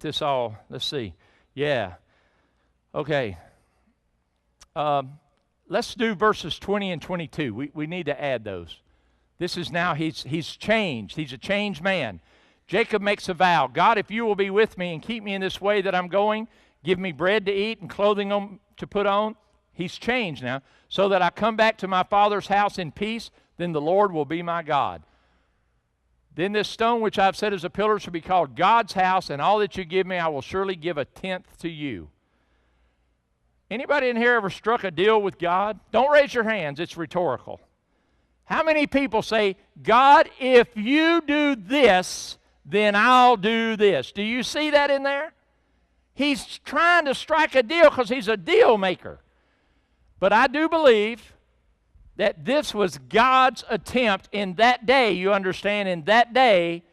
this all. Let's see. Yeah. Okay. Let's do verses 20 and 22. We need to add those. This is now, he's changed. He's a changed man. Jacob makes a vow. God, if you will be with me and keep me in this way that I'm going, give me bread to eat and clothing to put on. He's changed now. So that I come back to my father's house in peace, then the Lord will be my God. Then this stone which I've set as a pillar shall be called God's house, and all that you give me I will surely give a tenth to you. Anybody in here ever struck a deal with God? Don't raise your hands. It's rhetorical. How many people say, God, if you do this, then I'll do this? Do you see that in there? He's trying to strike a deal because he's a deal maker. But I do believe that this was God's attempt in that day. You understand, in that day,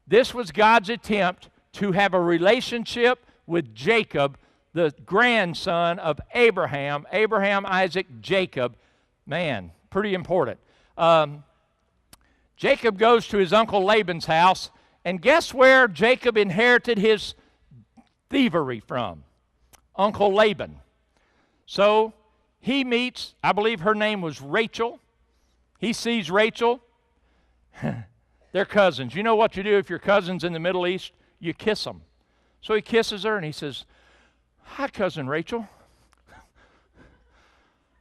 this was God's attempt to have a relationship with Jacob, the grandson of Abraham. Abraham, Isaac, Jacob. Man, pretty important. Jacob goes to his uncle Laban's house, and guess where Jacob inherited his thievery from? Uncle Laban. So he meets, I believe her name was Rachel. He sees Rachel. They're cousins. You know what you do if your cousin's in the Middle East? You kiss them. So he kisses her and he says, hi, Cousin Rachel.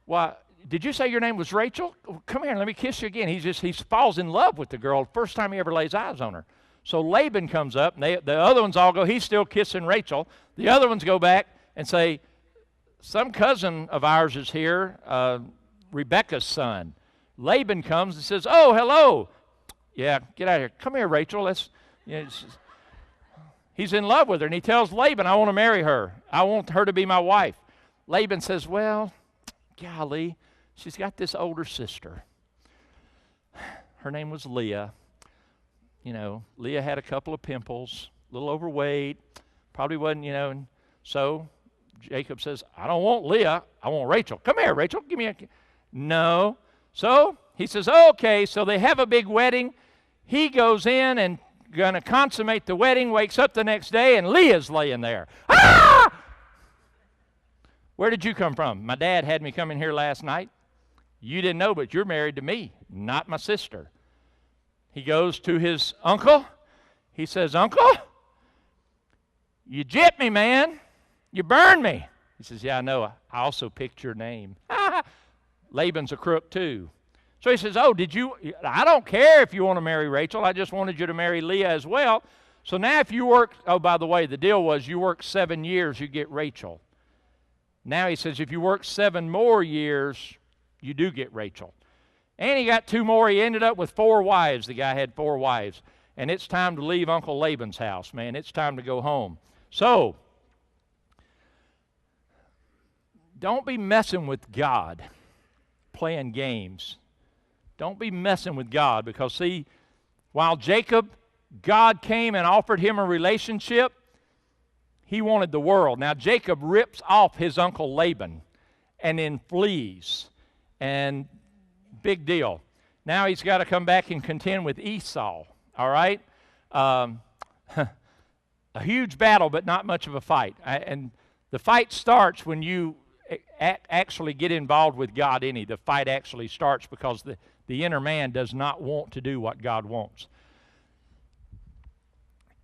Why, did you say your name was Rachel? Come here, let me kiss you again. He falls in love with the girl first time he ever lays eyes on her. So Laban comes up, and the other ones all go, he's still kissing Rachel. The other ones go back and say, some cousin of ours is here, Rebecca's son. Laban comes and says, oh, hello. Yeah, get out of here. Come here, Rachel. He's in love with her, and he tells Laban, I want to marry her. I want her to be my wife. Laban says, well, golly, she's got this older sister. Her name was Leah. You know, Leah had a couple of pimples, a little overweight, probably wasn't, and so Jacob says, I don't want Leah, I want Rachel. Come here, Rachel, give me a... No. So he says, okay, so they have a big wedding. He goes in and going to consummate the wedding, wakes up the next day, and Leah's laying there. Ah! Where did you come from? My dad had me come in here last night. You didn't know, but you're married to me, not my sister. He goes to his uncle. He says, Uncle, you gypped me, man. You burned me. He says, yeah, I know. I also picked your name. Laban's a crook too. So he says, oh, I don't care if you want to marry Rachel. I just wanted you to marry Leah as well. So now if you work, oh, by the way, the deal was you work 7 years, you get Rachel. Now he says if you work 7 more years, you do get Rachel. And he got 2 more. He ended up with 4 wives. The guy had 4 wives. And it's time to leave Uncle Laban's house, man. It's time to go home. So, don't be messing with God, playing games. Don't be messing with God because, see, while God came and offered him a relationship, he wanted the world. Now, Jacob rips off his uncle Laban and then flees. And big deal. Now he's got to come back and contend with Esau, all right? A huge battle, but not much of a fight. And the fight starts when you actually get involved with God any. The fight actually starts because the inner man does not want to do what God wants.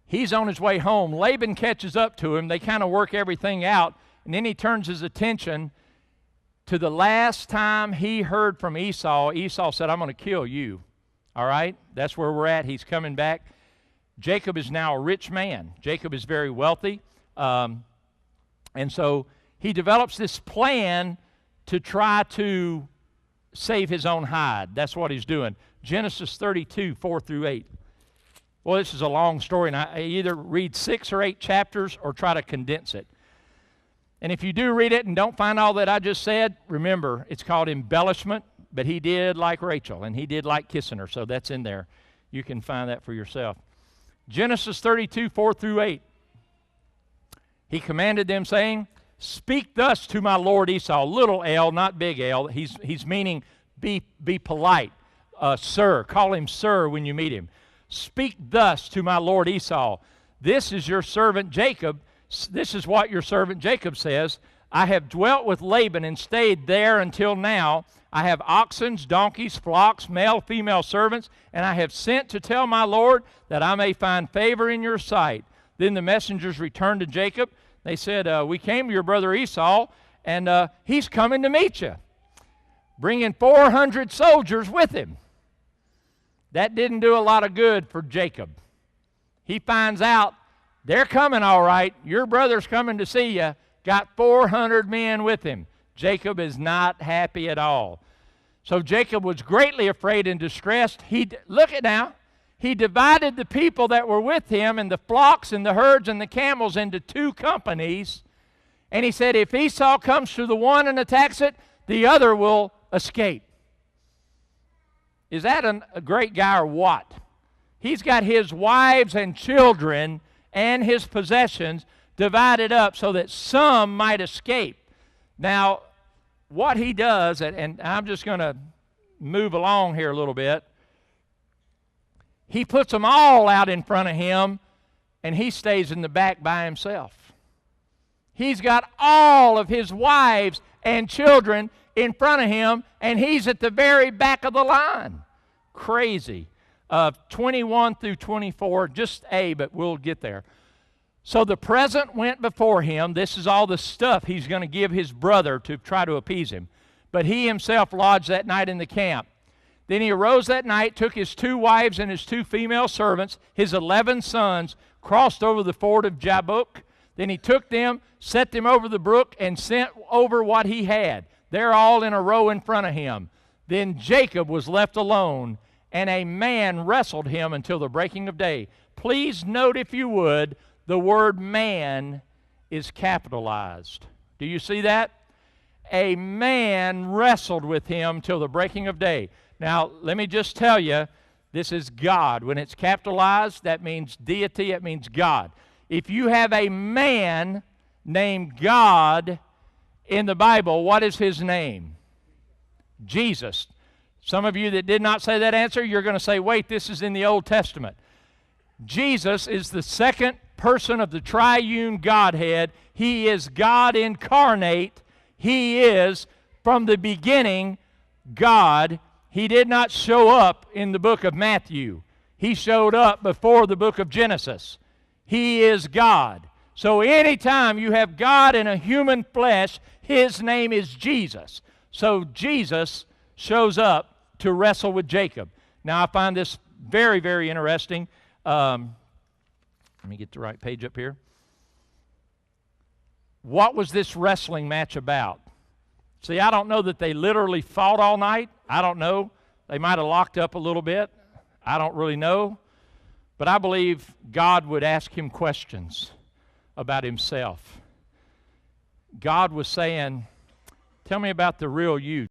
He's on his way home. Laban catches up to him. They kind of work everything out. And then he turns his attention to the last time he heard from Esau. Esau said, I'm going to kill you. All right? That's where we're at. He's coming back. Jacob is now a rich man. Jacob is very wealthy. And so he develops this plan to try to save his own hide. That's what he's doing. Genesis 32, 4 through 8. Well, this is a long story, and I either read 6 or 8 chapters or try to condense it. And if you do read it and don't find all that I just said, remember, it's called embellishment, but he did like Rachel, and he did like kissing her, so that's in there. You can find that for yourself. Genesis 32, 4 through 8. He commanded them, saying, speak thus to my lord Esau, little L, not big L. He's meaning be polite. Sir, call him sir when you meet him. Speak thus to my lord Esau. This is your servant Jacob. This is what your servant Jacob says. I have dwelt with Laban and stayed there until now. I have oxen, donkeys, flocks, male, female servants, and I have sent to tell my Lord that I may find favor in your sight. Then the messengers returned to Jacob. They said, we came to your brother Esau, and he's coming to meet you, bringing 400 soldiers with him. That didn't do a lot of good for Jacob. He finds out they're coming all right. Your brother's coming to see you. Got 400 men with him. Jacob is not happy at all. So Jacob was greatly afraid and distressed. Look at now. He divided the people that were with him and the flocks and the herds and the camels into 2 companies. And he said, if Esau comes to the one and attacks it, the other will escape. Is that a great guy or what? He's got his wives and children and his possessions divided up so that some might escape. Now, what he does, and I'm just going to move along here a little bit, he puts them all out in front of him, and he stays in the back by himself. He's got all of his wives and children in front of him, and he's at the very back of the line. Crazy. 21 through 24, just A, but we'll get there. So the present went before him. This is all the stuff he's going to give his brother to try to appease him. But he himself lodged that night in the camp. Then he arose that night, took his 2 wives and his 2 female servants, his 11 sons, crossed over the ford of Jabbok. Then he took them, set them over the brook, and sent over what he had. They're all in a row in front of him. Then Jacob was left alone, and a man wrestled him until the breaking of day. Please note, if you would, the word man is capitalized. Do you see that? A man wrestled with him till the breaking of day. Now, let me just tell you, this is God. When it's capitalized, that means deity, it means God. If you have a man named God in the Bible, what is his name? Jesus. Some of you that did not say that answer, you're going to say, wait, this is in the Old Testament. Jesus is the second person of the triune Godhead. He is God incarnate. He is, from the beginning, God. He did not show up in the book of Matthew. He showed up before the book of Genesis. He is God. So anytime you have God in a human flesh, his name is Jesus. So Jesus shows up to wrestle with Jacob. Now I find this very, very interesting. Let me get the right page up here. What was this wrestling match about? See, I don't know that they literally fought all night. I don't know. They might have locked up a little bit. I don't really know. But I believe God would ask him questions about himself. God was saying, tell me about the real you.